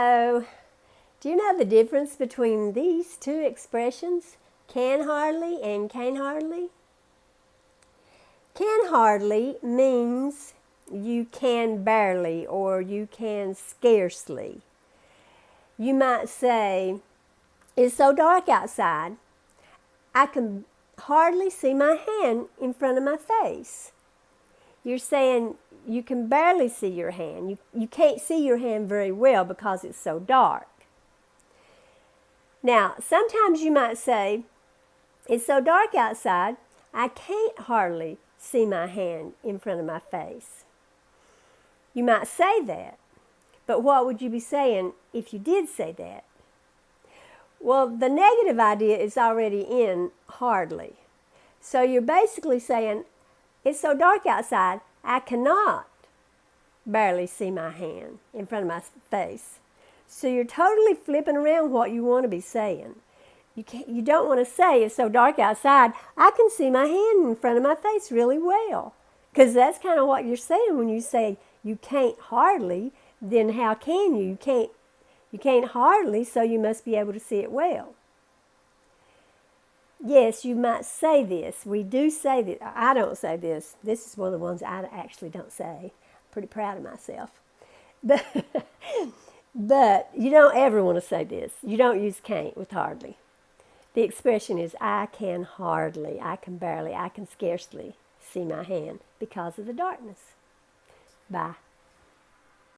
So, do you know the difference between these two expressions, can hardly and can't hardly? Can hardly means you can barely or you can scarcely. You might say, it's so dark outside, I can hardly see my hand in front of my face. You're saying you can barely see your hand. You can't see your hand very well because it's so dark. Now, sometimes you might say, it's so dark outside, I can't hardly see my hand in front of my face. You might say that, but what would you be saying if you did say that? Well, the negative idea is already in hardly. So you're basically saying, it's so dark outside, I cannot barely see my hand in front of my face. So you're totally flipping around what you want to be saying. You don't want to say, it's so dark outside, I can see my hand in front of my face really well. Because that's kind of what you're saying when you say you can't hardly, then how can you? You can't hardly, so you must be able to see it well. Yes, you might say this. We do say this. I don't say this. This is one of the ones I actually don't say. I'm pretty proud of myself. But you don't ever want to say this. You don't use can't with hardly. The expression is I can hardly, I can barely, I can scarcely see my hand because of the darkness. Bye.